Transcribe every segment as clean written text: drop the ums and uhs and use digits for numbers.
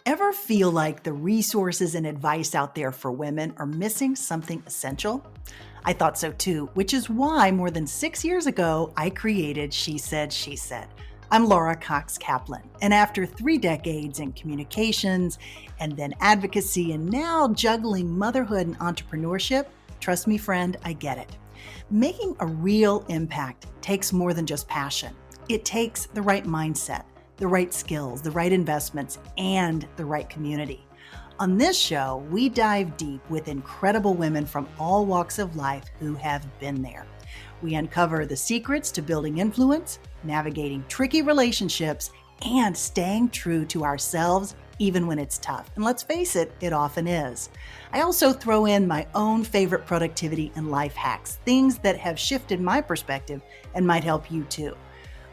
Ever feel like the resources and advice out there for women are missing something essential? I thought so too, which is why more than 6 years ago, I created She Said, She Said. I'm Laura Cox Kaplan, and after 3 decades in communications and then advocacy and now juggling motherhood and entrepreneurship, trust me, friend, I get it. Making a real impact takes more than just passion. It takes the right mindset, the right skills, the right investments, and the right community. On this show, we dive deep with incredible women from all walks of life who have been there. We uncover the secrets to building influence, navigating tricky relationships, and staying true to ourselves even when it's tough. And let's face it, it often is. I also throw in my own favorite productivity and life hacks, things that have shifted my perspective and might help you too.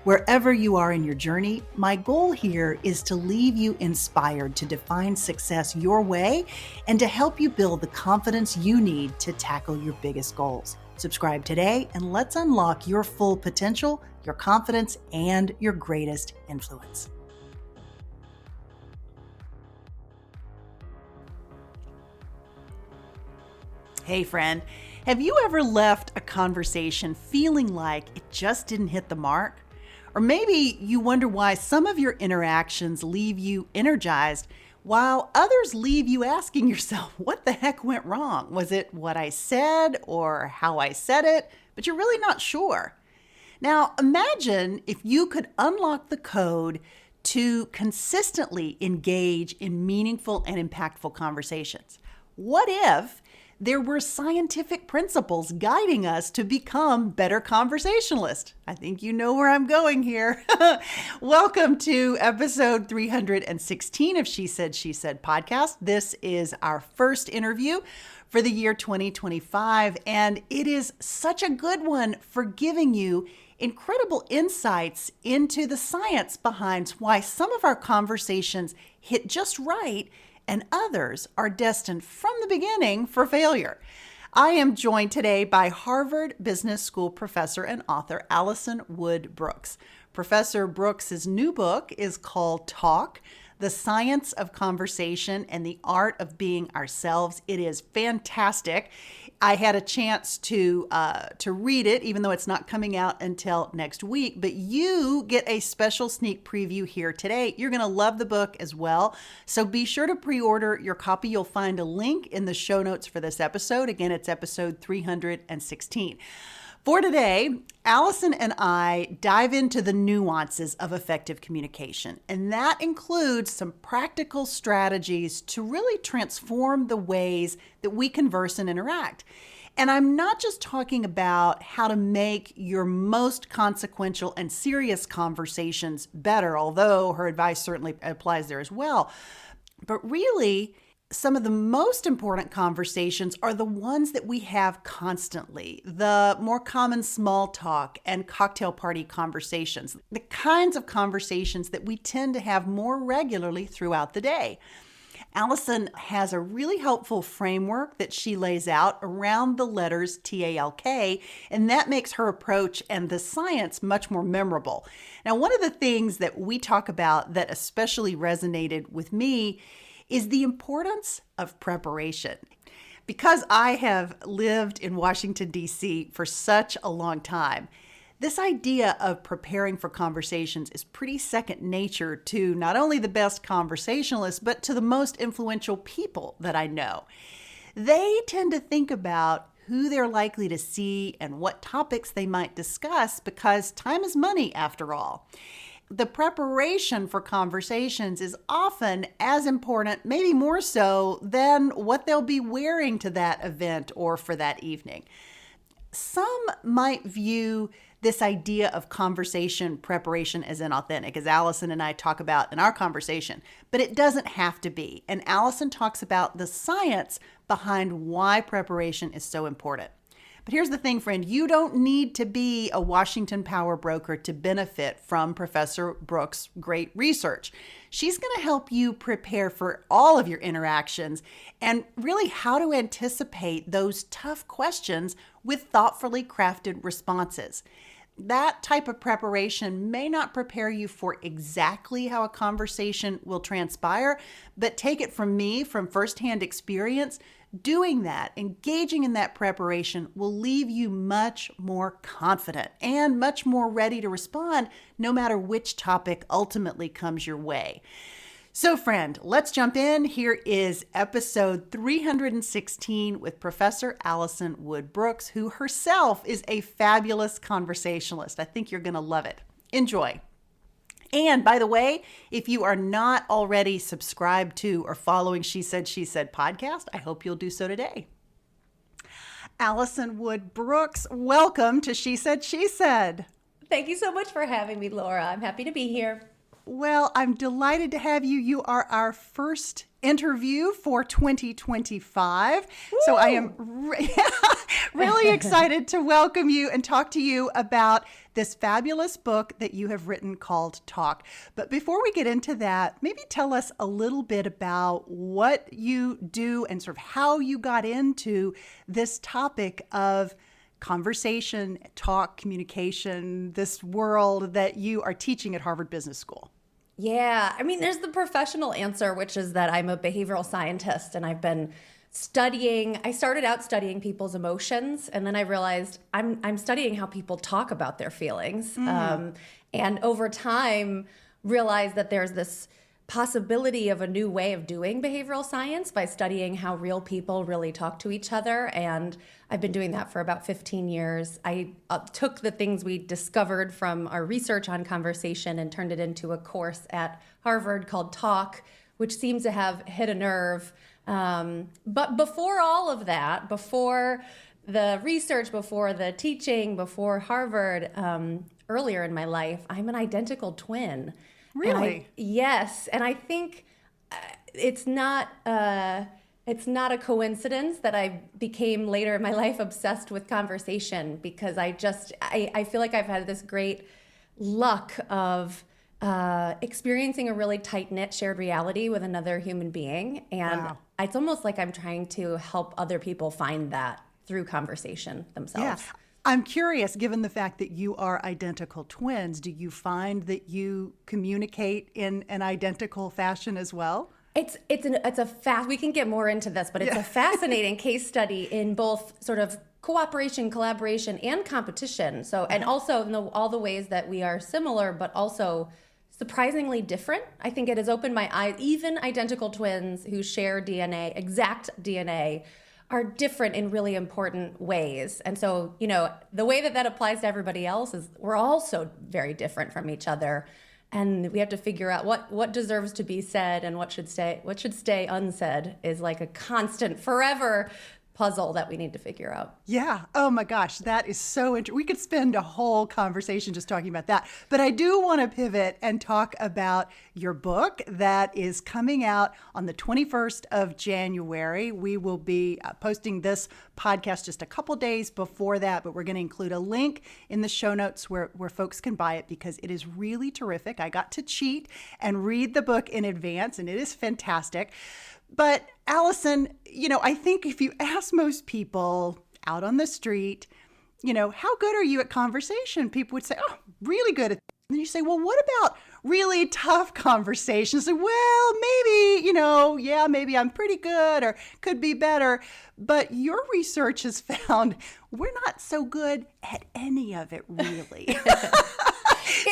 Wherever you are in your journey, my goal here is to leave you inspired to define success your way and to help you build the confidence you need to tackle your biggest goals. Subscribe today and let's unlock your full potential, your confidence, and your greatest influence. Hey friend, have you ever left a conversation feeling like it just didn't hit the mark? Or maybe you wonder why some of your interactions leave you energized while others leave you asking yourself, what the heck went wrong? Was it what I said or how I said it? But you're really not sure. Now, imagine if you could unlock the code to consistently engage in meaningful and impactful conversations. What if there were scientific principles guiding us to become better conversationalists? I think you know where I'm going here. Welcome to episode 316 of She Said, She Said podcast. This is our first interview for the year 2025, and it is such a good one for giving you incredible insights into the science behind why some of our conversations hit just right and others are destined from the beginning for failure. I am joined today by Harvard Business School professor and author Alison Wood Brooks. Professor Brooks' new book is called Talk: The Science of Conversation and the Art of Being Ourselves. It is fantastic. I had a chance to read it, even though it's not coming out until next week, but you get a special sneak preview here today. You're going to love the book as well. So be sure to pre-order your copy. You'll find a link in the show notes for this episode. Again, it's episode 316. For today, Alison and I dive into the nuances of effective communication, and that includes some practical strategies to really transform the ways that we converse and interact. And I'm not just talking about how to make your most consequential and serious conversations better, although her advice certainly applies there as well, but really, some of the most important conversations are the ones that we have constantly, the more common small talk and cocktail party conversations, the kinds of conversations that we tend to have more regularly throughout the day. Alison has a really helpful framework that she lays out around the letters TALK, and that makes her approach and the science much more memorable. Now, one of the things that we talk about that especially resonated with me is the importance of preparation. Because I have lived in Washington, D.C. for such a long time, this idea of preparing for conversations is pretty second nature to not only the best conversationalists, but to the most influential people that I know. They tend to think about who they're likely to see and what topics they might discuss because time is money after all. The preparation for conversations is often as important, maybe more so, than what they'll be wearing to that event or for that evening. Some might view this idea of conversation preparation as inauthentic, as Alison and I talk about in our conversation, but it doesn't have to be. And Alison talks about the science behind why preparation is so important. But here's the thing, friend, you don't need to be a Washington power broker to benefit from Professor Brooks' great research. She's going to help you prepare for all of your interactions and really how to anticipate those tough questions with thoughtfully crafted responses. that type of preparation may not prepare you for exactly how a conversation will transpire, but take it from me, from firsthand experience, doing that, engaging in that preparation will leave you much more confident and much more ready to respond no matter which topic ultimately comes your way. So friend, let's jump in. Here is episode 316 with Professor Alison Wood Brooks, who herself is a fabulous conversationalist. I think you're going to love it. Enjoy. And by the way, if you are not already subscribed to or following She Said podcast, I hope you'll do so today. Alison Wood Brooks, welcome to She Said. Thank you so much for having me, Laura. I'm happy to be here. Well, I'm delighted to have you. You are our first interview for 2025. Woo! So I am really excited to welcome you and talk to you about this fabulous book that you have written called Talk. But before we get into that, maybe tell us a little bit about what you do and sort of how you got into this topic of conversation, talk, communication, this world that you are teaching at Harvard Business School. Yeah, I mean, there's the professional answer, which is that I'm a behavioral scientist and I've been I started out studying people's emotions, and then I realized I'm studying how people talk about their feelings. And over time, realized that there's this possibility of a new way of doing behavioral science by studying how real people really talk to each other. And I've been doing that for about 15 years. I took the things we discovered from our research on conversation and turned it into a course at Harvard called Talk, which seems to have hit a nerve. But before all of that, before the research, before the teaching, before Harvard, earlier in my life, I'm an identical twin. Really? Yes. And I think it's not a coincidence that I became later in my life obsessed with conversation, because I feel like I've had this great luck of experiencing a really tight-knit shared reality with another human being. And wow. It's almost like I'm trying to help other people find that through conversation themselves. Yeah. I'm curious, given the fact that you are identical twins, do you find that you communicate in an identical fashion as well? We can get more into this, but it's a fascinating case study in both sort of cooperation, collaboration, and competition. So, and also in all the ways that we are similar, but also surprisingly different. I think it has opened my eyes. Even identical twins who share DNA, exact DNA, are different in really important ways. And so, the way that applies to everybody else is we're also very different from each other. And we have to figure out what deserves to be said and what should stay unsaid is like a constant, forever puzzle that we need to figure out. Yeah. Oh my gosh, that is so interesting. We could spend a whole conversation just talking about that. But I do want to pivot and talk about your book that is coming out on the 21st of January. We will be posting this podcast just a couple days before that, but we're going to include a link in the show notes where folks can buy it because it is really terrific. I got to cheat and read the book in advance, and it is fantastic. But Alison, I think if you ask most people out on the street, how good are you at conversation? People would say, oh, really good at it. And then you say, well, what about really tough conversations? And, well, maybe, maybe I'm pretty good or could be better. But your research has found we're not so good at any of it, really.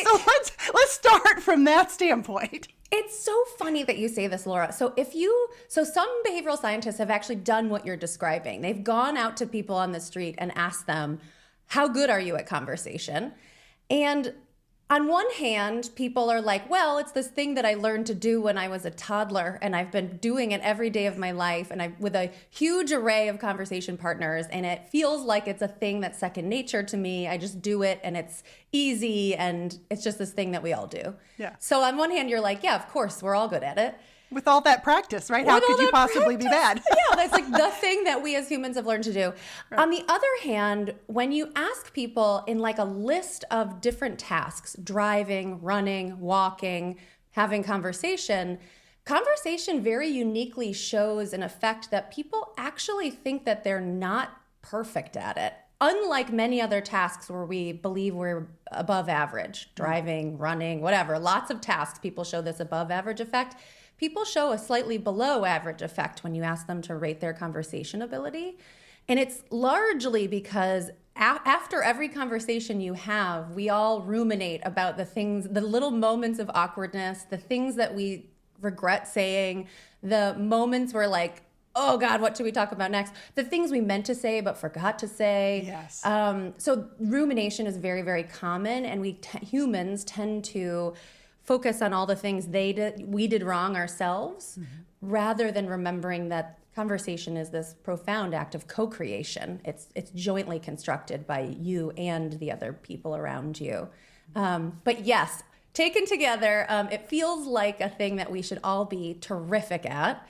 So let's start from that standpoint. It's so funny that you say this, Laura. So some behavioral scientists have actually done what you're describing. They've gone out to people on the street and asked them, how good are you at conversation? And on one hand, people are like, well, it's this thing that I learned to do when I was a toddler, and I've been doing it every day of my life, and with a huge array of conversation partners, and it feels like it's a thing that's second nature to me. I just do it, and it's easy, and it's just this thing that we all do. Yeah. So on one hand, you're like, yeah, of course, we're all good at it. With all that practice, right? How could you possibly be bad? Yeah, that's like the thing that we as humans have learned to do. Right. On the other hand, when you ask people in like a list of different tasks, driving, running, walking, having conversation very uniquely shows an effect that people actually think that they're not perfect at it. unlike many other tasks where we believe we're above average, driving, running, whatever, lots of tasks, people show this above average effect. People show a slightly below average effect when you ask them to rate their conversation ability. And it's largely because after every conversation you have, we all ruminate about the things, the little moments of awkwardness, the things that we regret saying, the moments where like, oh God, what should we talk about next? The things we meant to say but forgot to say. Yes. So rumination is very, very common, and humans tend to focus on all the things we did wrong ourselves, rather than remembering that conversation is this profound act of co-creation. It's jointly constructed by you and the other people around you. But yes, taken together, it feels like a thing that we should all be terrific at.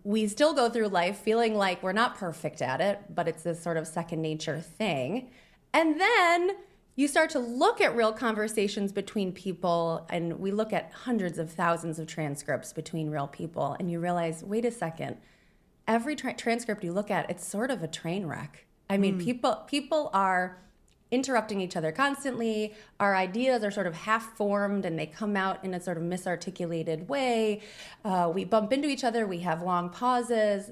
We still go through life feeling like we're not perfect at it, but it's this sort of second nature thing. And then you start to look at real conversations between people, and we look at hundreds of thousands of transcripts between real people, and you realize, wait a second, every transcript you look at, it's sort of a train wreck. I mean, people are interrupting each other constantly. Our ideas are sort of half-formed, and they come out in a sort of misarticulated way. We bump into each other. We have long pauses.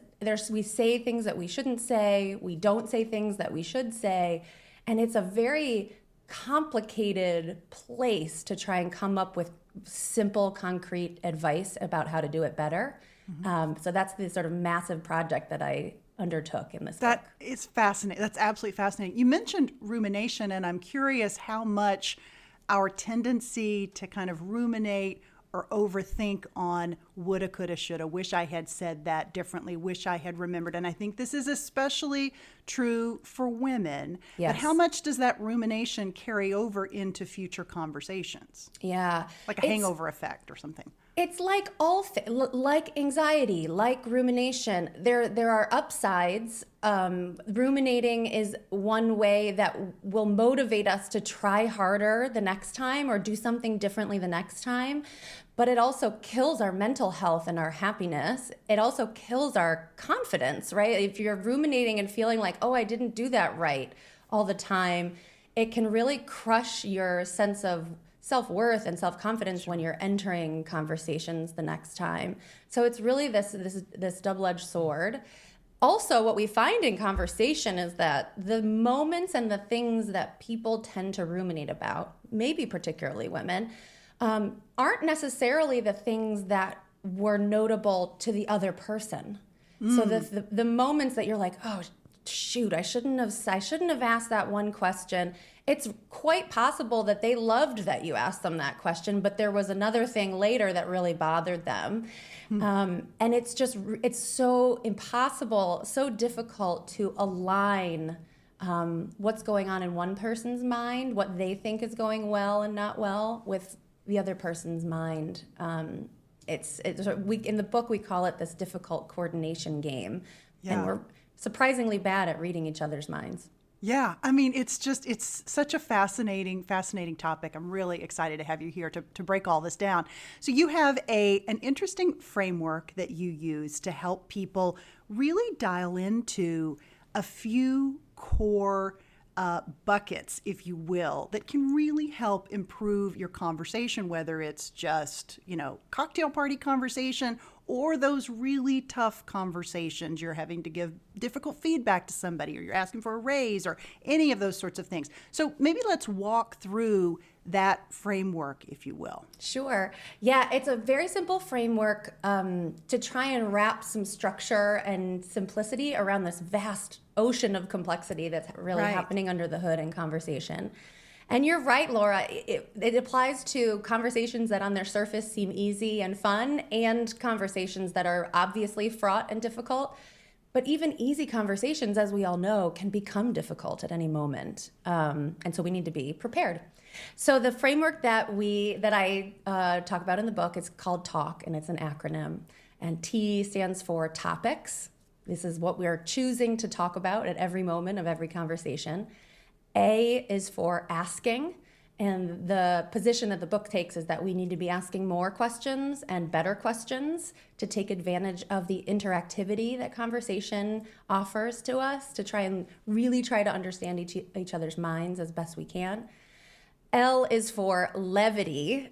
We say things that we shouldn't say. We don't say things that we should say. And it's a very complicated place to try and come up with simple, concrete advice about how to do it better. So that's the sort of massive project that I undertook in this book. That is fascinating. That's absolutely fascinating. You mentioned rumination, and I'm curious how much our tendency to kind of ruminate or overthink on woulda, coulda, shoulda, wish I had said that differently, wish I had remembered. And I think this is especially true for women. Yes. But how much does that rumination carry over into future conversations? Yeah. Like a hangover effect or something. It's like like anxiety, like rumination. There are upsides. Ruminating is one way that will motivate us to try harder the next time or do something differently the next time. But it also kills our mental health and our happiness. It also kills our confidence, right? If you're ruminating and feeling like, oh, I didn't do that right all the time, it can really crush your sense of self-worth and self-confidence when you're entering conversations the next time. So it's really this double-edged sword. Also, what we find in conversation is that the moments and the things that people tend to ruminate about, maybe particularly women, aren't necessarily the things that were notable to the other person. So the moments that you're like, oh, shoot, I shouldn't have asked that one question. It's quite possible that they loved that you asked them that question, but there was another thing later that really bothered them. And it's so impossible, so difficult to align what's going on in one person's mind, what they think is going well and not well, with the other person's mind. In the book, we call it this difficult coordination game. Yeah. And we're surprisingly bad at reading each other's minds. Yeah, I mean, it's such a fascinating topic. I'm really excited to have you here to break all this down. So you have an interesting framework that you use to help people really dial into a few core buckets, if you will, that can really help improve your conversation, whether it's just, cocktail party conversation or those really tough conversations you're having to give difficult feedback to somebody, or you're asking for a raise, or any of those sorts of things. So maybe let's walk through that framework, if you will. Sure. Yeah, it's a very simple framework to try and wrap some structure and simplicity around this vast ocean of complexity that's really happening under the hood in conversation. And you're right, Laura, it applies to conversations that on their surface seem easy and fun, and conversations that are obviously fraught and difficult. But even easy conversations, as we all know, can become difficult at any moment. And so we need to be prepared. So the framework that I talk about in the book is called TALK, and it's an acronym. And T stands for topics. This is what we're choosing to talk about at every moment of every conversation. A is for asking, And the position that the book takes is that we need to be asking more questions and better questions to take advantage of the interactivity that conversation offers to us, to try to understand each other's minds as best we can. L is for levity.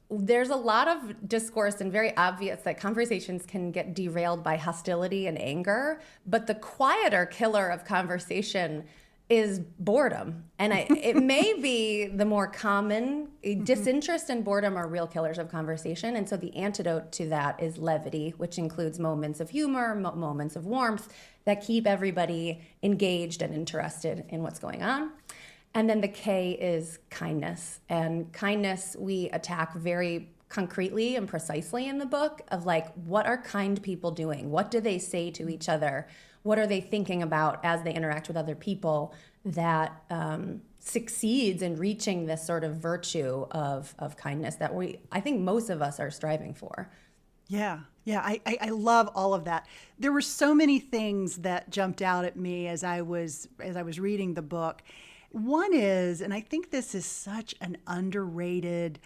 There's a lot of discourse and very obvious that conversations can get derailed by hostility and anger, but the quieter killer of conversation is boredom. And it may be the more common. Disinterest and boredom are real killers of conversation. And so the antidote to that is levity, which includes moments of humor, moments of warmth that keep everybody engaged and interested in what's going on. And then the K is kindness. And kindness we attack very concretely and precisely in the book of like, what are kind people doing? What do they say to each other? What are they thinking about as they interact with other people that succeeds in reaching this sort of virtue of kindness that I think most of us are striving for? Yeah. I love all of that. There were so many things that jumped out at me as I was reading the book. One is, and I think this is such an underrated,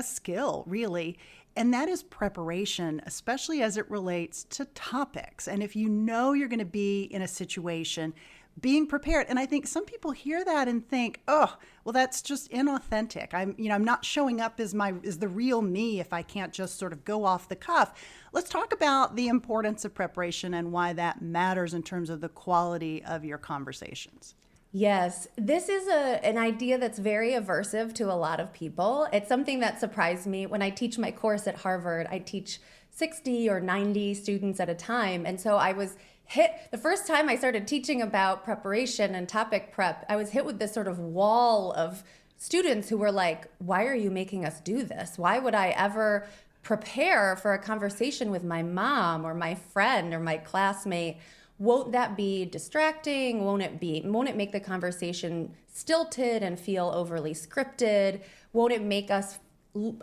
skill, really, and that is preparation, especially as it relates to topics. And if you know you're going to be in a situation, being prepared. And I think some people hear that and think, oh, well, that's just inauthentic. I'm not showing up as the real me if I can't just sort of go off the cuff. Let's talk about the importance of preparation and why that matters in terms of the quality of your conversations. Yes, this is an idea that's very aversive to a lot of people. It's something that surprised me. When I teach my course at Harvard, I teach 60 or 90 students at a time. And so I was hit, the first time I started teaching about preparation and topic prep, I was hit with this sort of wall of students who were like, why are you making us do this? Why would I ever prepare for a conversation with my mom or my friend or my classmate? Won't that be distracting? Won't it make the conversation stilted and feel overly scripted? Won't it make us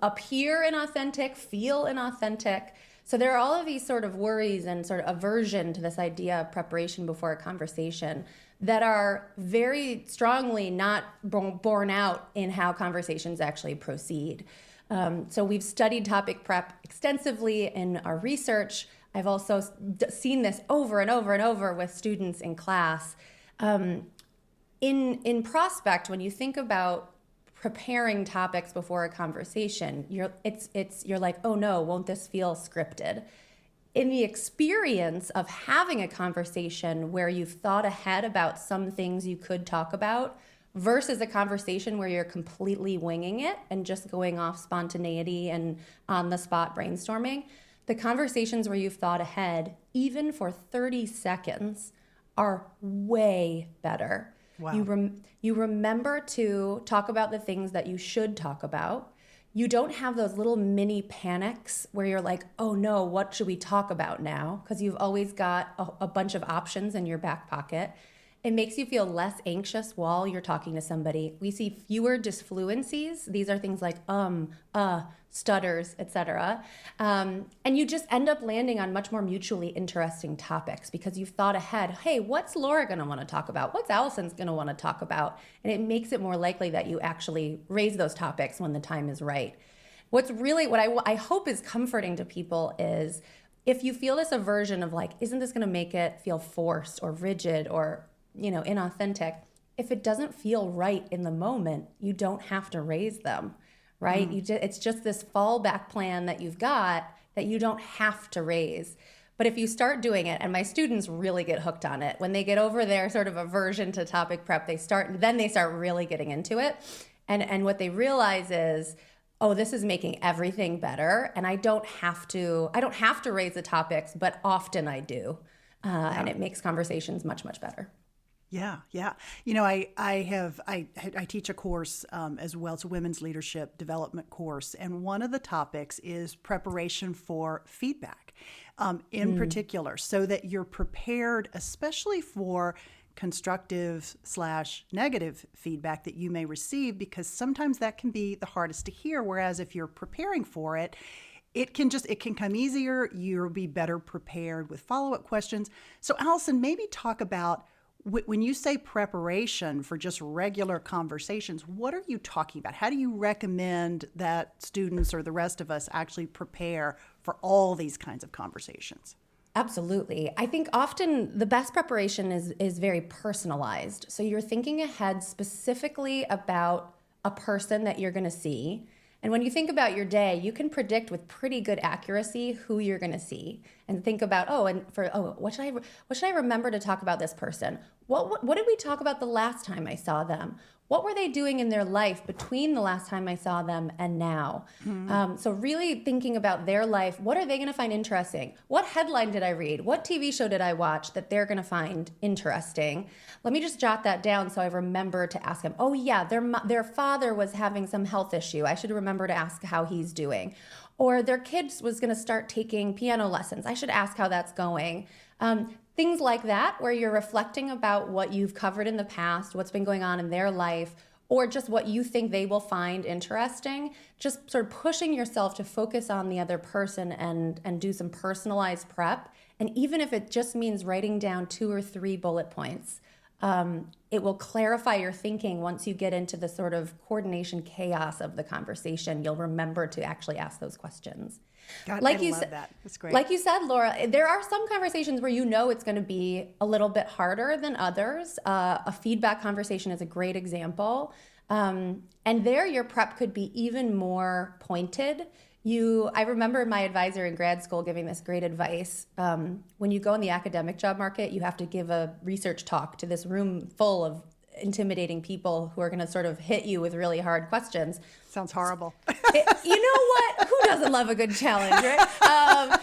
appear inauthentic, feel inauthentic? So there are all of these sort of worries and sort of aversion to this idea of preparation before a conversation that are very strongly not borne out in how conversations actually proceed. So we've studied topic prep extensively in our research. I've also seen this over and over and over with students in class. In prospect, when you think about preparing topics before a conversation, you're like, oh no, won't this feel scripted? In the experience of having a conversation where you've thought ahead about some things you could talk about versus a conversation where you're completely winging it and just going off spontaneity and on the spot brainstorming, the conversations where you've thought ahead, even for 30 seconds, are way better. Wow. You remember to talk about the things that you should talk about. You don't have those little mini panics where you're like, oh no, what should we talk about now? Because you've always got a bunch of options in your back pocket. It makes you feel less anxious while you're talking to somebody. We see fewer disfluencies. These are things like stutters, etc. And you just end up landing on much more mutually interesting topics because you've thought ahead, hey, what's Laura going to want to talk about? What's Allison's going to want to talk about? And it makes it more likely that you actually raise those topics when the time is right. What I hope is comforting to people is if you feel this aversion of like, isn't this going to make it feel forced or rigid or inauthentic? If it doesn't feel right in the moment, you don't have to raise them, right? It's just this fallback plan that you've got that you don't have to raise. But if you start doing it, and my students really get hooked on it, when they get over their sort of aversion to topic prep, they start really getting into it. And what they realize is, oh, this is making everything better. And I don't have to raise the topics, but often I do. And it makes conversations much, much better. Yeah. I teach a course as well. It's a women's leadership development course. And one of the topics is preparation for feedback in particular, so that you're prepared, especially for constructive/negative feedback that you may receive, because sometimes that can be the hardest to hear. Whereas if you're preparing for it, it can come easier. You'll be better prepared with follow-up questions. So Allison, maybe talk about When you say preparation for just regular conversations, what are you talking about? How do you recommend that students or the rest of us actually prepare for all these kinds of conversations? Absolutely. I think often the best preparation is very personalized. So you're thinking ahead specifically about a person that you're going to see. And when you think about your day, you can predict with pretty good accuracy who you're going to see, and think about, what should I remember to talk about this person? What did we talk about the last time I saw them? What were they doing in their life between the last time I saw them and now? So really thinking about their life, what are they going to find interesting? What headline did I read? What TV show did I watch that they're going to find interesting? Let me just jot that down so I remember to ask them. Oh yeah, their father was having some health issue. I should remember to ask how he's doing. Or their kid was going to start taking piano lessons. I should ask how that's going. Things like that, where you're reflecting about what you've covered in the past, what's been going on in their life, or just what you think they will find interesting. Just sort of pushing yourself to focus on the other person and do some personalized prep. And even if it just means writing down 2 or 3 bullet points, it will clarify your thinking once you get into the sort of coordination chaos of the conversation. You'll remember to actually ask those questions. God, I love that. That's great. Like you said, Laura, there are some conversations where you know it's going to be a little bit harder than others. A feedback conversation is a great example. And there your prep could be even more pointed. I remember my advisor in grad school giving this great advice. When you go in the academic job market, you have to give a research talk to this room full of intimidating people who are going to sort of hit you with really hard questions. Sounds horrible. You know what? Who doesn't love a good challenge, right?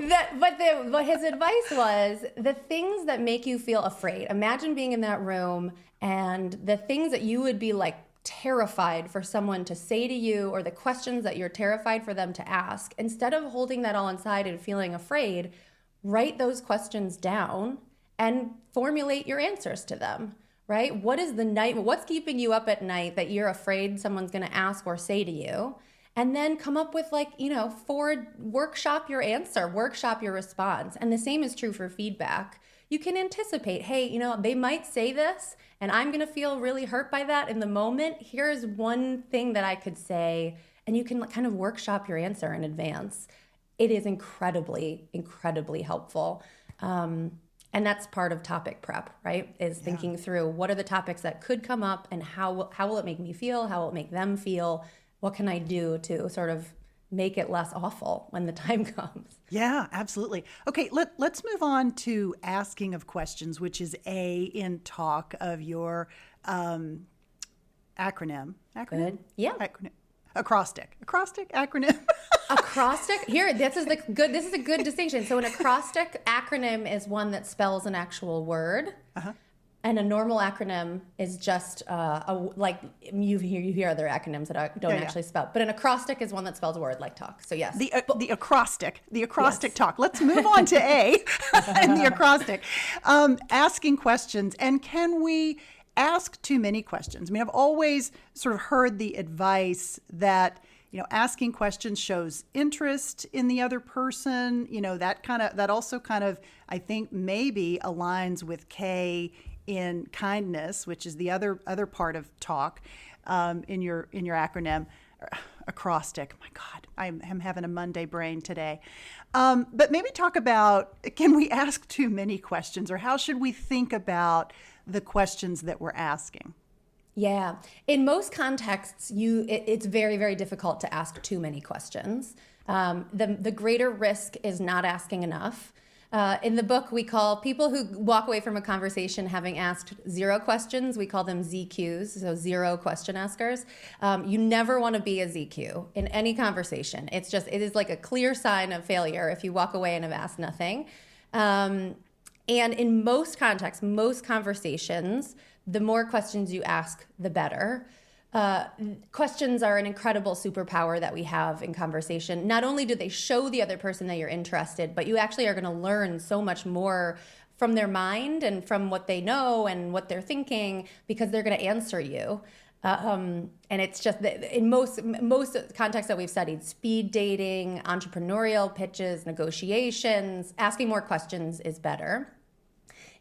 But his advice was the things that make you feel afraid. Imagine being in that room and the things that you would be like terrified for someone to say to you, or the questions that you're terrified for them to ask. Instead of holding that all inside and feeling afraid, write those questions down and formulate your answers to them. Right? What's keeping you up at night that you're afraid someone's going to ask or say to you? And then come up with workshop your answer, workshop your response. And the same is true for feedback. You can anticipate, hey, they might say this and I'm going to feel really hurt by that in the moment. Here's one thing that I could say, and you can kind of workshop your answer in advance. It is incredibly, incredibly helpful. And that's part of topic prep, right? Is thinking through what are the topics that could come up and how will it make me feel? How will it make them feel? What can I do to sort of make it less awful when the time comes? Yeah, absolutely. Okay, let's move on to asking of questions, which is A in talk of your acronym. Good. Yeah. Acrostic acronym. Acrostic. Here, this is a good distinction. So an acrostic acronym is one that spells an actual word. Uh-huh. And a normal acronym is just you hear other acronyms that don't actually spell. But an acrostic is one that spells a word like talk. So yes. The acrostic yes. Talk. Let's move on to A and the acrostic. Asking questions. And can we ask too many questions? I mean, I've always sort of heard the advice that, asking questions shows interest in the other person. That also kind of, I think, maybe aligns with K in kindness, which is the other part of talk in your acronym. Acrostic. My God, I'm having a Monday brain today. But maybe talk about, can we ask too many questions, or how should we think about the questions that we're asking? Yeah. In most contexts, it's very, very difficult to ask too many questions. The greater risk is not asking enough. In the book, we call people who walk away from a conversation having asked 0 questions, we call them ZQs, so 0 question askers. You never want to be a ZQ in any conversation. It is like a clear sign of failure if you walk away and have asked nothing. And in most contexts, most conversations, the more questions you ask, the better. Questions are an incredible superpower that we have in conversation. Not only do they show the other person that you're interested, but you actually are going to learn so much more from their mind and from what they know and what they're thinking, because they're going to answer you. And it's just that in most contexts that we've studied, speed dating, entrepreneurial pitches, negotiations, asking more questions is better.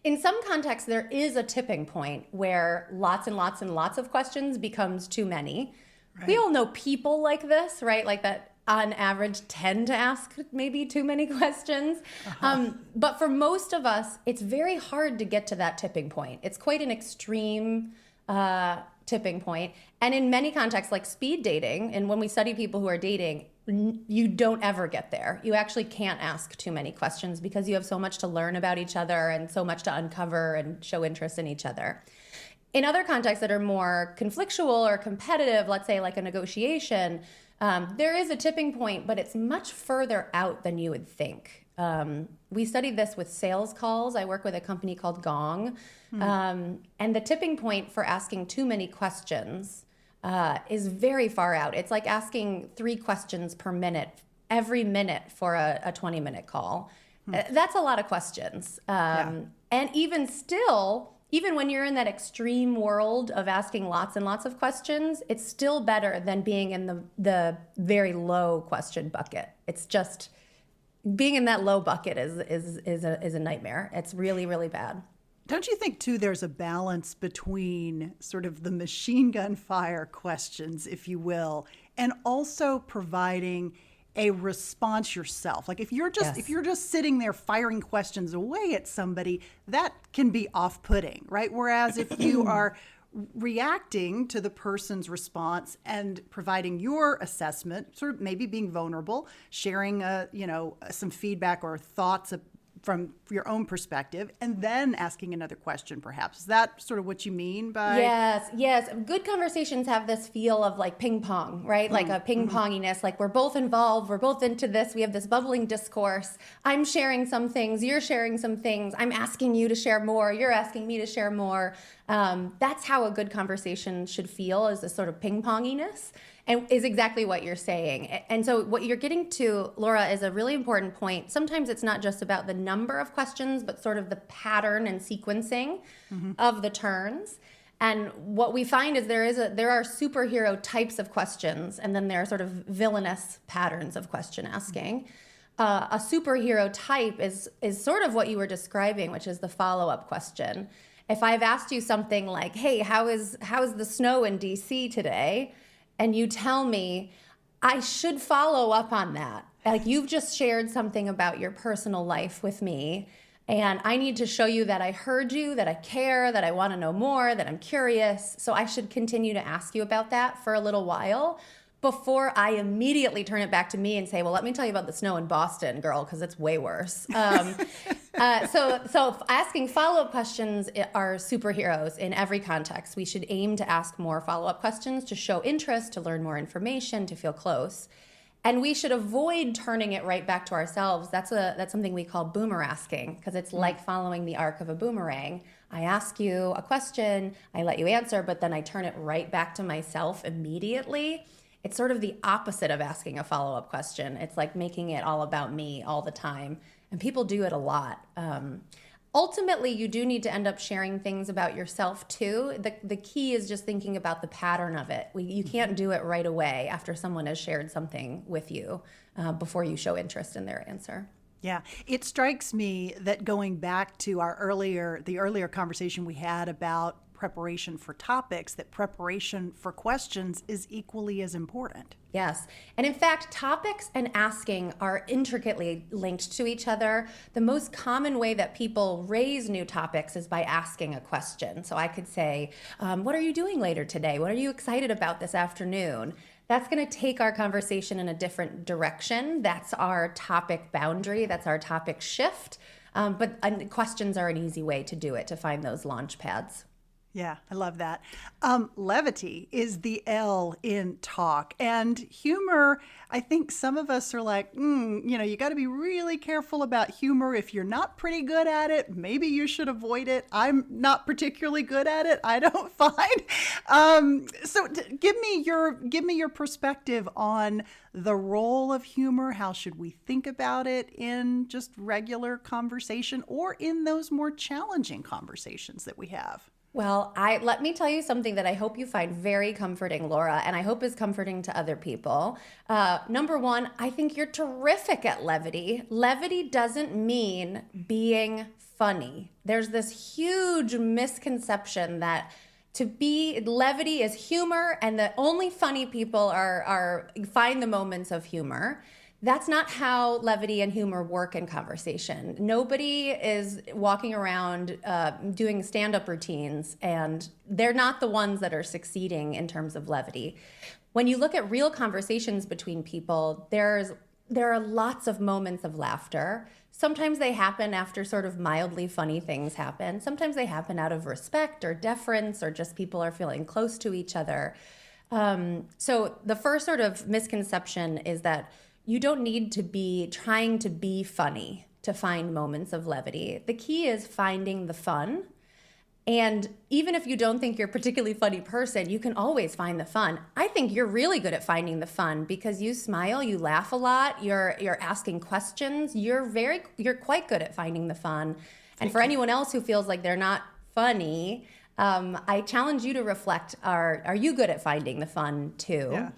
In some contexts, there is a tipping point where lots and lots and lots of questions becomes too many. Right. We all know people like this, right? Like that on average tend to ask maybe too many questions. But for most of us, it's very hard to get to that tipping point. It's quite an extreme tipping point. And in many contexts, like speed dating, and when we study people who are dating, you don't ever get there. You actually can't ask too many questions because you have so much to learn about each other and so much to uncover and show interest in each other. In other contexts that are more conflictual or competitive, let's say like a negotiation, there is a tipping point, but it's much further out than you would think. We studied this with sales calls. I work with a company called Gong. And the tipping point for asking too many questions is very far out. It's like asking 3 questions per minute, every minute for a 20-minute call. That's a lot of questions. And even still, even when you're in that extreme world of asking lots and lots of questions, it's still better than being in the very low question bucket. It's just being in that low bucket is a nightmare. It's really, really bad. Don't you think, too, there's a balance between sort of the machine gun fire questions, if you will, and also providing a response yourself? Like if you're just sitting there firing questions away at somebody, that can be off-putting, right? Whereas if you are reacting to the person's response and providing your assessment, sort of maybe being vulnerable, sharing some feedback or thoughts from your own perspective, and then asking another question, perhaps. Is that sort of what you mean by? Yes. Good conversations have this feel of like ping pong, right? Like a ping ponginess, like we're both involved, we're both into this, we have this bubbling discourse. I'm sharing some things, you're sharing some things, I'm asking you to share more, you're asking me to share more. That's how a good conversation should feel, is this sort of ping ponginess. And is exactly what you're saying. And so what you're getting to, Laura, is a really important point. Sometimes it's not just about the number of questions, but sort of the pattern and sequencing of the turns. And what we find is there are superhero types of questions, and then there are sort of villainous patterns of question asking. A superhero type is sort of what you were describing, which is the follow-up question. If I've asked you something like, hey, how is the snow in DC today? And you tell me, I should follow up on that. Like you've just shared something about your personal life with me, and I need to show you that I heard you, that I care, that I want to know more, that I'm curious. So I should continue to ask you about that for a little while before I immediately turn it back to me and say, well, let me tell you about the snow in Boston, girl, because it's way worse. So asking follow-up questions are superheroes in every context. We should aim to ask more follow-up questions to show interest, to learn more information, to feel close. And we should avoid turning it right back to ourselves. That's something we call boomerasking, because it's like following the arc of a boomerang. I ask you a question, I let you answer, but then I turn it right back to myself immediately. It's sort of the opposite of asking a follow-up question. It's like making it all about me all the time. And people do it a lot. Ultimately, you do need to end up sharing things about yourself too. The key is just thinking about the pattern of it. You can't do it right away after someone has shared something with you before you show interest in their answer. Yeah, it strikes me that going back to the earlier conversation we had about preparation for topics, that preparation for questions is equally as important. Yes. And in fact, topics and asking are intricately linked to each other. The most common way that people raise new topics is by asking a question. So I could say, what are you doing later today? What are you excited about this afternoon? That's going to take our conversation in a different direction. That's our topic boundary. That's our topic shift. But questions are an easy way to do it, to find those launch pads. Yeah, I love that. Levity is the L in talk, and humor. I think some of us are like, you got to be really careful about humor. If you're not pretty good at it, maybe you should avoid it. I'm not particularly good at it, I don't find. So give me your perspective on the role of humor. How should we think about it in just regular conversation or in those more challenging conversations that we have? Well, let me tell you something that I hope you find very comforting, Laura, and I hope is comforting to other people. Number one, I think you're terrific at levity. Levity doesn't mean being funny. There's this huge misconception that to be levity is humor, and that only funny people are find the moments of humor. That's not how levity and humor work in conversation. Nobody is walking around doing stand-up routines, and they're not the ones that are succeeding in terms of levity. When you look at real conversations between people, there are lots of moments of laughter. Sometimes they happen after sort of mildly funny things happen. Sometimes they happen out of respect or deference, or just people are feeling close to each other. So the first sort of misconception is that you don't need to be trying to be funny to find moments of levity. The key is finding the fun. And even if you don't think you're a particularly funny person, you can always find the fun. I think you're really good at finding the fun because you smile, you laugh a lot, you're asking questions. You're quite good at finding the fun. And for anyone else who feels like they're not funny, I challenge you to reflect, are you good at finding the fun too? Yeah.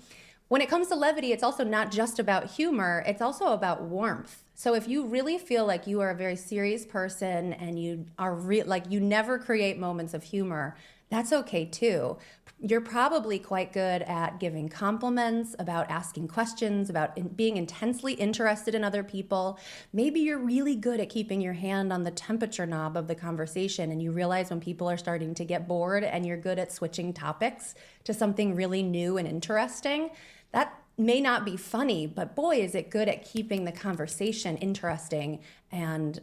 When it comes to levity, it's also not just about humor, it's also about warmth. So if you really feel like you are a very serious person and you are like you never create moments of humor, that's okay too. You're probably quite good at giving compliments, about asking questions, about being intensely interested in other people. Maybe you're really good at keeping your hand on the temperature knob of the conversation, and you realize when people are starting to get bored, and you're good at switching topics to something really new and interesting. That may not be funny, but boy, is it good at keeping the conversation interesting and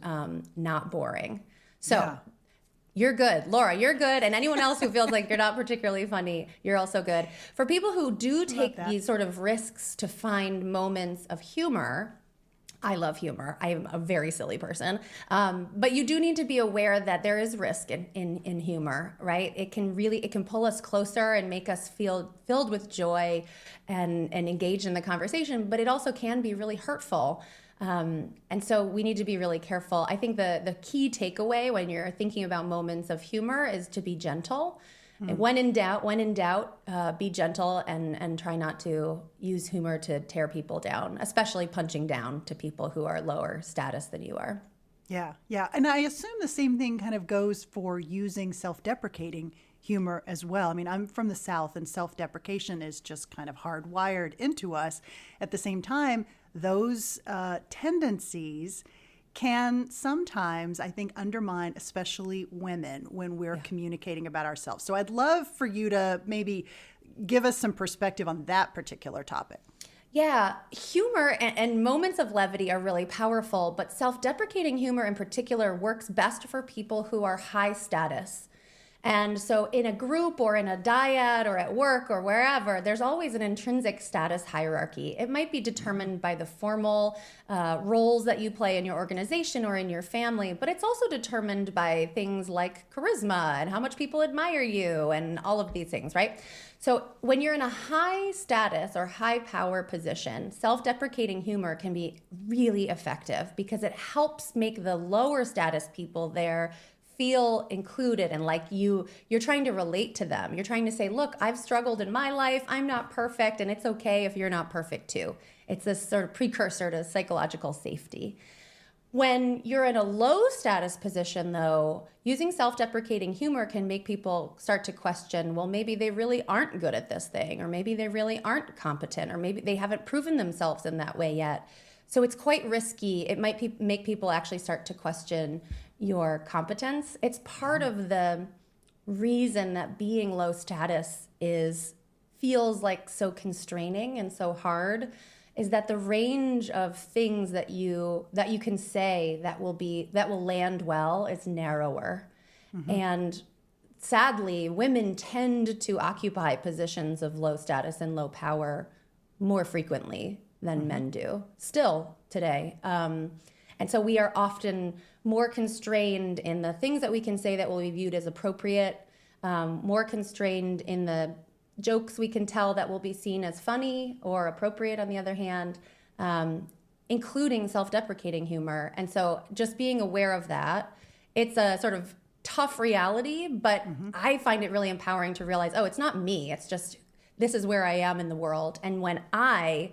not boring. So Yeah. You're good. Laura, you're good. And anyone else who feels like you're not particularly funny, you're also good. For people who do take these sort of risks to find moments of humor, I love humor. I am a very silly person. But you do need to be aware that there is risk in humor, right? It can pull us closer and make us feel filled with joy and engaged in the conversation, but it also can be really hurtful. And so we need to be really careful. I think the key takeaway when you're thinking about moments of humor is to be gentle. And when in doubt, be gentle and try not to use humor to tear people down, especially punching down to people who are lower status than you are. Yeah, yeah. And I assume the same thing kind of goes for using self-deprecating humor as well. I mean, I'm from the South, and self-deprecation is just kind of hardwired into us. At the same time, those tendencies can sometimes, I think, undermine, especially women, when we're communicating about ourselves. So I'd love for you to maybe give us some perspective on that particular topic. Yeah, humor and moments of levity are really powerful, but self-deprecating humor in particular works best for people who are high status. And so in a group or in a dyad or at work or wherever, there's always an intrinsic status hierarchy. It might be determined by the formal roles that you play in your organization or in your family, but it's also determined by things like charisma and how much people admire you and all of these things, right? So when you're in a high status or high power position, self-deprecating humor can be really effective because it helps make the lower status people there feel included and like you're trying to relate to them. You're trying to say, look, I've struggled in my life. I'm not perfect, and it's okay if you're not perfect too. It's this sort of precursor to psychological safety. When you're in a low status position, though, using self-deprecating humor can make people start to question, well, maybe they really aren't good at this thing, or maybe they really aren't competent, or maybe they haven't proven themselves in that way yet. So it's quite risky. It might make people actually start to question your competence. It's part of the reason that being low status feels like so constraining and so hard, is that the range of things that you can say that will land well is narrower. And sadly, women tend to occupy positions of low status and low power more frequently than men do still today. And so we are often more constrained in the things that we can say that will be viewed as appropriate, more constrained in the jokes we can tell that will be seen as funny or appropriate on the other hand, including self-deprecating humor. And so just being aware of that, it's a sort of tough reality, but I find it really empowering to realize, oh, it's not me. It's just, this is where I am in the world. And when I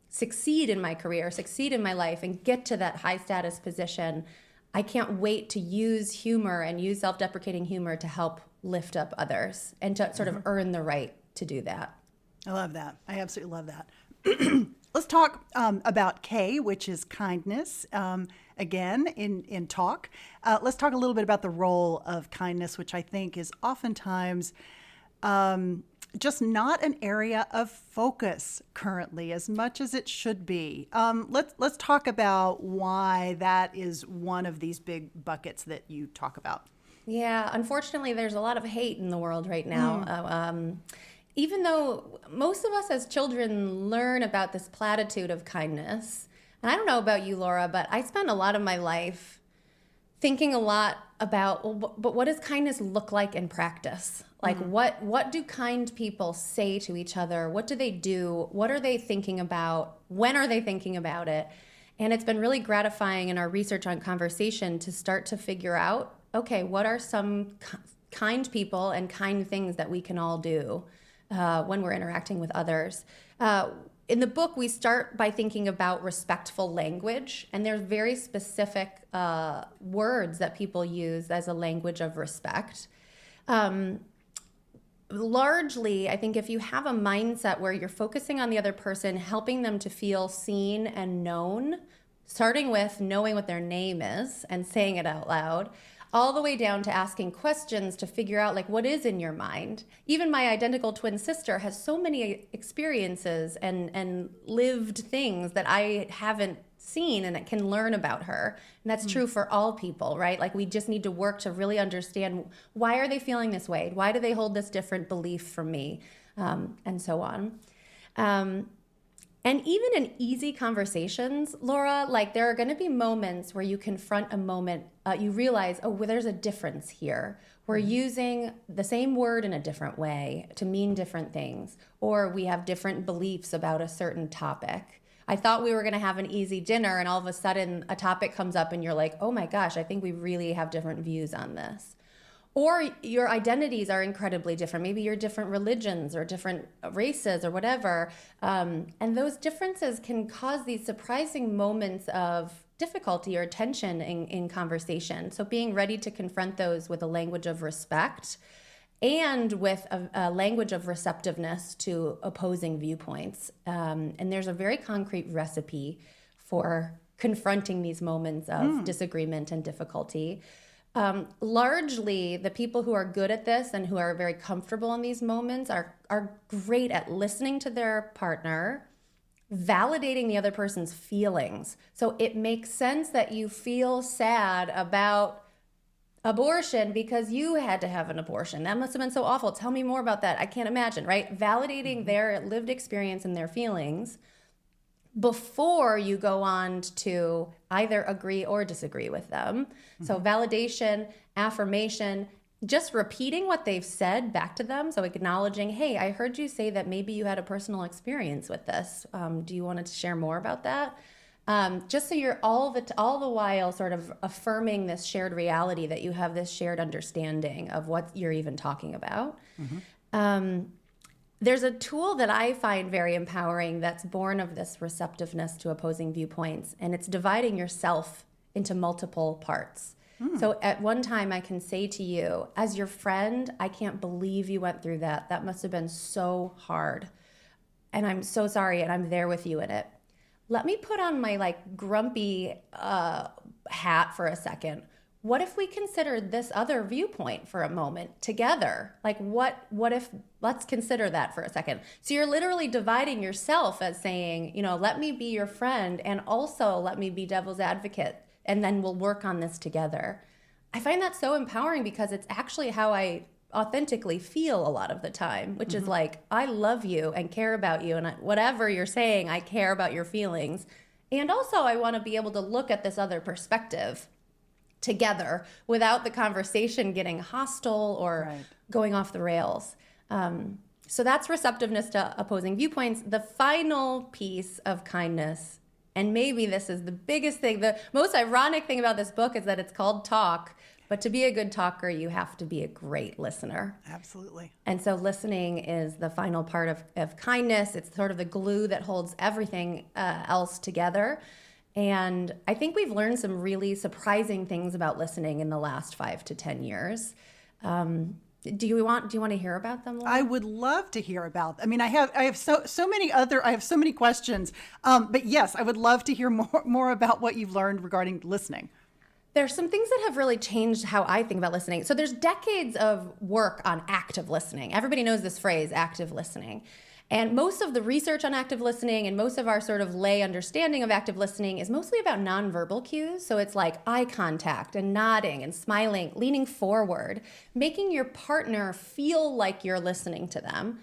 succeed in my career, succeed in my life, and get to that high status position, I can't wait to use humor and use self-deprecating humor to help lift up others and to sort of earn the right to do that. I love that. I absolutely love that. Let's talk about K, which is kindness. Again, in talk. Let's talk a little bit about the role of kindness, which I think is oftentimes just not an area of focus currently as much as it should be. Let's talk about why that is one of these big buckets that you talk about. Yeah, unfortunately, there's a lot of hate in the world right now. Even though most of us as children learn about this platitude of kindness, and I don't know about you, Laura, but I spent a lot of my life thinking a lot about, well, but what does kindness look like in practice? Like, what do kind people say to each other? What do they do? What are they thinking about? When are they thinking about it? And it's been really gratifying in our research on conversation to start to figure out, okay, what are some kind people and kind things that we can all do when we're interacting with others? In the book, we start by thinking about respectful language, and there's very specific words that people use as a language of respect. Largely, I think if you have a mindset where you're focusing on the other person, helping them to feel seen and known, starting with knowing what their name is and saying it out loud, all the way down to asking questions to figure out, like, what is in your mind. Even my identical twin sister has so many experiences and lived things that I haven't seen and can learn about her. And that's true for all people, right? Like, we just need to work to really understand, why are they feeling this way? Why do they hold this different belief from me? And so on. And even in easy conversations, Laura, like, there are going to be moments where you confront a moment, you realize, oh, well, there's a difference here. We're using the same word in a different way to mean different things, or we have different beliefs about a certain topic. I thought we were going to have an easy dinner, and all of a sudden a topic comes up and you're like, oh my gosh, I think we really have different views on this. Or your identities are incredibly different. Maybe you're different religions or different races or whatever. And those differences can cause these surprising moments of difficulty or tension in conversation. So being ready to confront those with a language of respect and with a language of receptiveness to opposing viewpoints. And there's a very concrete recipe for confronting these moments of disagreement and difficulty. Largely, the people who are good at this and who are very comfortable in these moments are great at listening to their partner, validating the other person's feelings. So it makes sense that you feel sad about abortion because you had to have an abortion. That must have been so awful. Tell me more about that. I can't imagine, right? Validating their lived experience and their feelings before you go on to either agree or disagree with them. So validation, affirmation, just repeating what they've said back to them. So acknowledging, hey, I heard you say that maybe you had a personal experience with this. Do you want to share more about that? Just so you're all the while sort of affirming this shared reality, that you have this shared understanding of what you're even talking about. There's a tool that I find very empowering that's born of this receptiveness to opposing viewpoints, and it's dividing yourself into multiple parts. So at one time I can say to you, as your friend, I can't believe you went through that. That must have been so hard. And I'm so sorry, and I'm there with you in it. Let me put on my like grumpy hat for a second. What if we considered this other viewpoint for a moment together? Like what if, let's consider that for a second. So you're literally dividing yourself as saying, you know, let me be your friend and also let me be devil's advocate, and then we'll work on this together. I find that so empowering because it's actually how I authentically feel a lot of the time, which is like, I love you and care about you, and whatever you're saying, I care about your feelings. And also I want to be able to look at this other perspective together without the conversation getting hostile or going off the rails. So that's receptiveness to opposing viewpoints. The final piece of kindness And maybe this is the biggest thing. The most ironic thing about this book is that it's called Talk, but to be a good talker, you have to be a great listener. Absolutely. And so listening is the final part of kindness. It's sort of the glue that holds everything else together. And I think we've learned some really surprising things about listening in the last 5 to 10 years. Do you want to hear about them, Laura? I would love to hear about. I mean, I have so many questions. But yes, I would love to hear more about what you've learned regarding listening. There's some things that have really changed how I think about listening. So there's decades of work on active listening. Everybody knows this phrase, active listening. And most of the research on active listening and most of our sort of lay understanding of active listening is mostly about nonverbal cues. So it's like eye contact and nodding and smiling, leaning forward, making your partner feel like you're listening to them.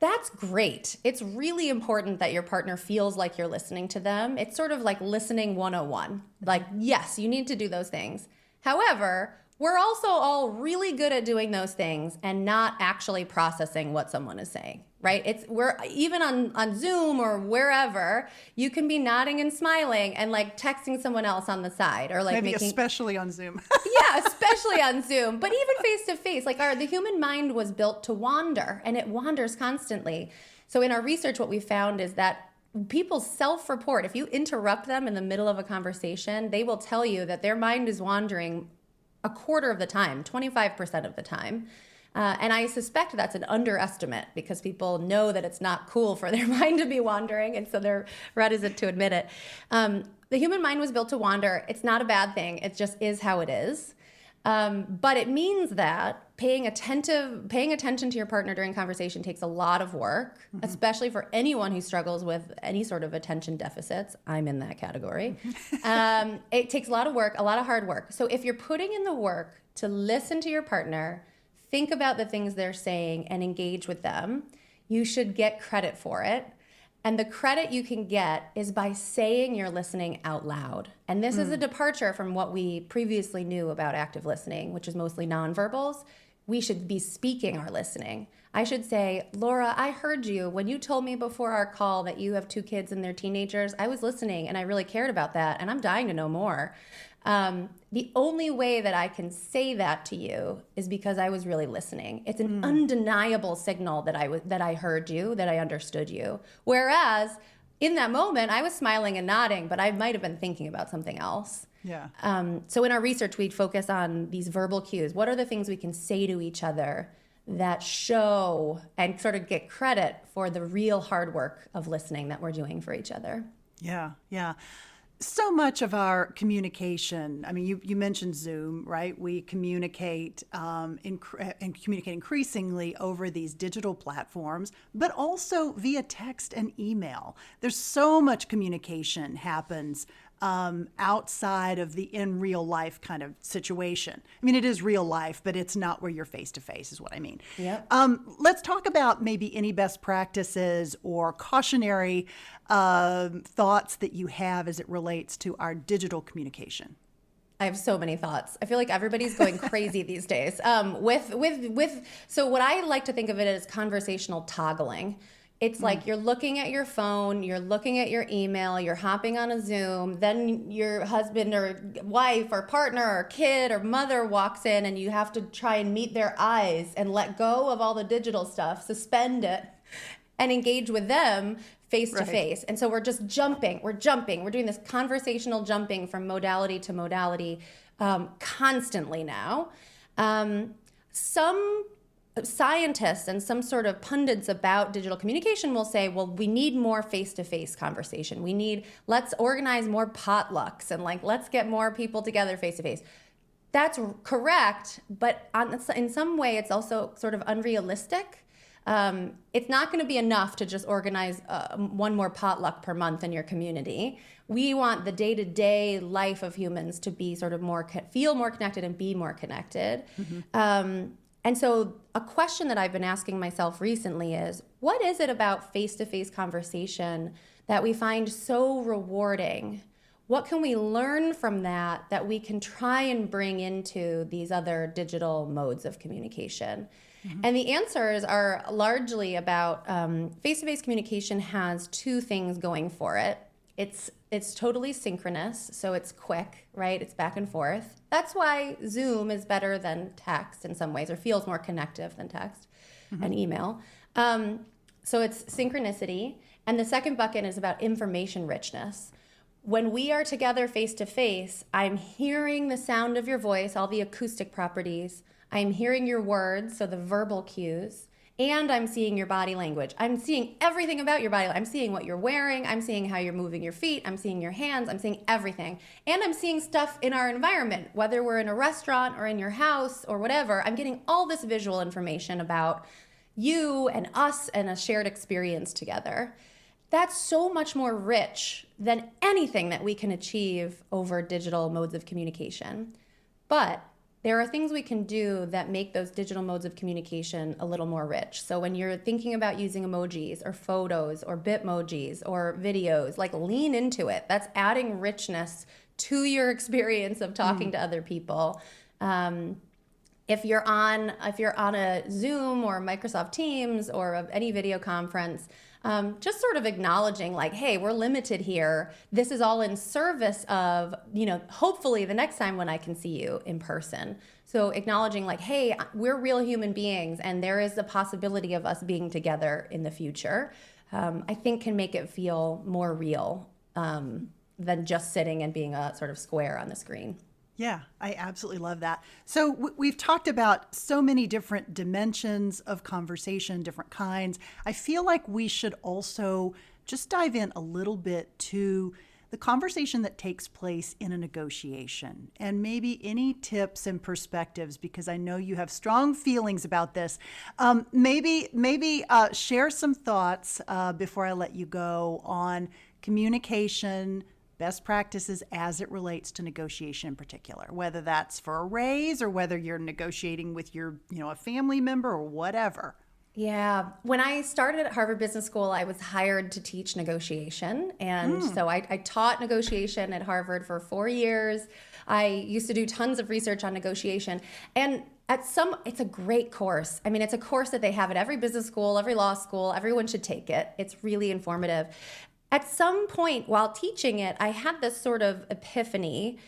That's great. It's really important that your partner feels like you're listening to them. It's sort of like listening 101. Like, yes, you need to do those things. However, we're also all really good at doing those things and not actually processing what someone is saying, right? We're even on Zoom or wherever, you can be nodding and smiling and like texting someone else on the side or like especially on Zoom. Yeah, especially on Zoom, but even face to face. Like the human mind was built to wander, and it wanders constantly. So in our research, what we found is that people self-report. If you interrupt them in the middle of a conversation, they will tell you that their mind is wandering a quarter of the time, 25% of the time. And I suspect that's an underestimate because people know that it's not cool for their mind to be wandering, and so they're reticent to admit it. The human mind was built to wander. It's not a bad thing. It just is how it is. But it means that paying attention to your partner during conversation takes a lot of work, especially for anyone who struggles with any sort of attention deficits. I'm in that category. It takes a lot of work, a lot of hard work. So if you're putting in the work to listen to your partner, think about the things they're saying and engage with them, you should get credit for it. And the credit you can get is by saying you're listening out loud. And this is a departure from what we previously knew about active listening, which is mostly nonverbals. We should be speaking our listening. I should say, Laura, I heard you when you told me before our call that you have 2 kids and they're teenagers. I was listening and I really cared about that, and I'm dying to know more. The only way that I can say that to you is because I was really listening. It's an undeniable signal that I heard you, that I understood you. Whereas in that moment, I was smiling and nodding, but I might have been thinking about something else. Yeah. So in our research, we'd focus on these verbal cues. What are the things we can say to each other that show and sort of get credit for the real hard work of listening that we're doing for each other? Yeah, yeah. So much of our communication, I mean, you mentioned Zoom, right? We communicate and communicate increasingly over these digital platforms, but also via text and email. There's so much communication happens outside of the in real life kind of situation. I mean, it is real life, but it's not where you're face to face is what I mean. Yep. Let's talk about maybe any best practices or cautionary thoughts that you have as it relates to our digital communication. I have so many thoughts. I feel like everybody's going crazy these days. So what I like to think of it as conversational toggling. It's like you're looking at your phone, you're looking at your email, you're hopping on a Zoom, then your husband or wife or partner or kid or mother walks in and you have to try and meet their eyes and let go of all the digital stuff, suspend it, and engage with them face to face. And so we're just jumping. We're doing this conversational jumping from modality to modality constantly now. Some scientists and some sort of pundits about digital communication will say, well, we need more face-to-face conversation. Let's organize more potlucks and let's get more people together face-to-face. That's correct, but in some way it's also sort of unrealistic. It's not going to be enough to just organize one more potluck per month in your community. We want the day-to-day life of humans to be sort of feel more connected and be more connected. And so a question that I've been asking myself recently is, what is it about face-to-face conversation that we find so rewarding? What can we learn from that we can try and bring into these other digital modes of communication? And the answers are largely about face-to-face communication has 2 things going for it. It's totally synchronous, so it's quick, right? It's back and forth. That's why Zoom is better than text in some ways, or feels more connective than text and email. So it's synchronicity. And the second bucket is about information richness. When we are together face to face, I'm hearing the sound of your voice, all the acoustic properties. I'm hearing your words, so the verbal cues. And I'm seeing your body language. I'm seeing everything about your body. I'm seeing what you're wearing. I'm seeing how you're moving your feet. I'm seeing your hands. I'm seeing everything. And I'm seeing stuff in our environment, whether we're in a restaurant or in your house or whatever. I'm getting all this visual information about you and us and a shared experience together. That's so much more rich than anything that we can achieve over digital modes of communication. But there are things we can do that make those digital modes of communication a little more rich. So when you're thinking about using emojis or photos or bitmojis or videos, like lean into it. That's adding richness to your experience of talking to other people. If you're on a Zoom or Microsoft Teams or any video conference, just sort of acknowledging like, hey, we're limited here. This is all in service of, hopefully the next time when I can see you in person. So acknowledging like, hey, we're real human beings and there is a possibility of us being together in the future, I think can make it feel more real than just sitting and being a sort of square on the screen. Yeah, I absolutely love that. So we've talked about so many different dimensions of conversation, different kinds. I feel like we should also just dive in a little bit to the conversation that takes place in a negotiation, and maybe any tips and perspectives, because I know you have strong feelings about this. Maybe share some thoughts before I let you go on communication, best practices as it relates to negotiation in particular, whether that's for a raise or whether you're negotiating with your, a family member or whatever. Yeah. When I started at Harvard Business School, I was hired to teach negotiation. And so I taught negotiation at Harvard for 4 years. I used to do tons of research on negotiation. And it's a great course. I mean, it's a course that they have at every business school, every law school. Everyone should take it. It's really informative. At some point while teaching it, I had this sort of epiphany,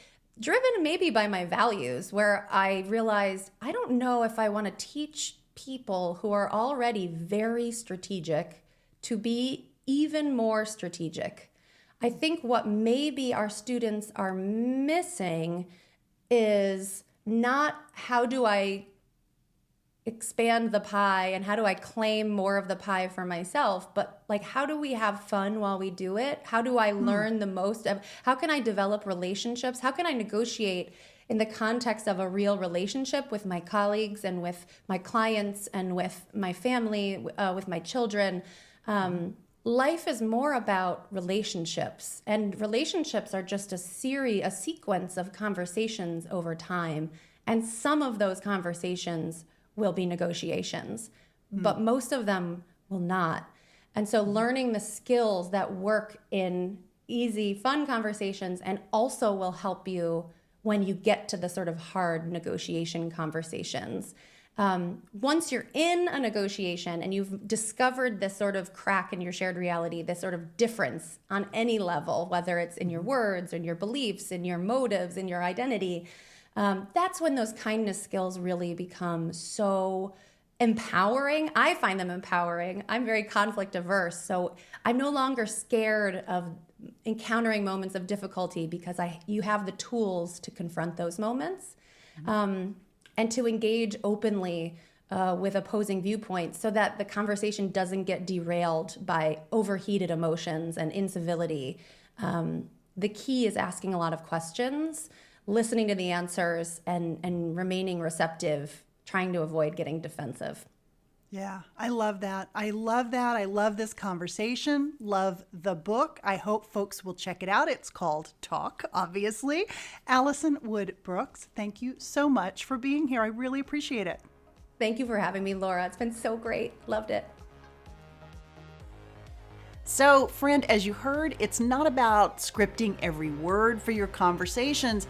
driven maybe by my values, where I realized I don't know if I want to teach people who are already very strategic to be even more strategic. I think what maybe our students are missing is not how do I expand the pie and how do I claim more of the pie for myself, but like how do we have fun while we do it? How do I learn the most of, how can I develop relationships? How can I negotiate in the context of a real relationship with my colleagues and with my clients and with my family, with my children? Life is more about relationships, and relationships are just a sequence of conversations over time. And some of those conversations will be negotiations, but most of them will not. And so learning the skills that work in easy, fun conversations and also will help you when you get to the sort of hard negotiation conversations. Once you're in a negotiation and you've discovered this sort of crack in your shared reality, this sort of difference on any level, whether it's in your words, in your beliefs, in your motives, in your identity, that's when those kindness skills really become so empowering. I find them empowering. I'm very conflict averse, so I'm no longer scared of encountering moments of difficulty because you have the tools to confront those moments and to engage openly with opposing viewpoints so that the conversation doesn't get derailed by overheated emotions and incivility. The key is asking a lot of questions, listening to the answers, and remaining receptive, trying to avoid getting defensive. Yeah, I love that. I love that. I love this conversation. Love the book. I hope folks will check it out. It's called Talk, obviously. Alison Wood Brooks, thank you so much for being here. I really appreciate it. Thank you for having me, Laura. It's been so great. Loved it. So, friend, as you heard, it's not about scripting every word for your conversations,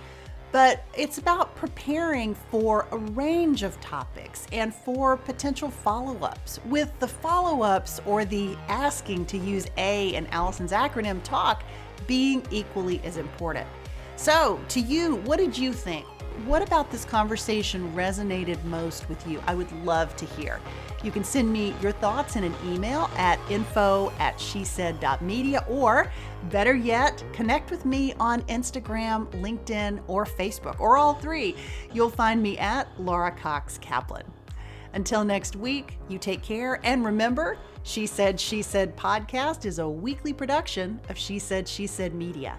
but it's about preparing for a range of topics and for potential follow-ups, with the follow-ups or the asking to use A in Alison's acronym talk being equally as important. So, to you, what did you think? What about this conversation resonated most with you? I would love to hear. You can send me your thoughts in an email at info@shesaid.media, or better yet, connect with me on Instagram, LinkedIn, or Facebook, or all three. You'll find me at Laura Cox Kaplan. Until next week, you take care, and remember, She Said podcast is a weekly production of She Said Media.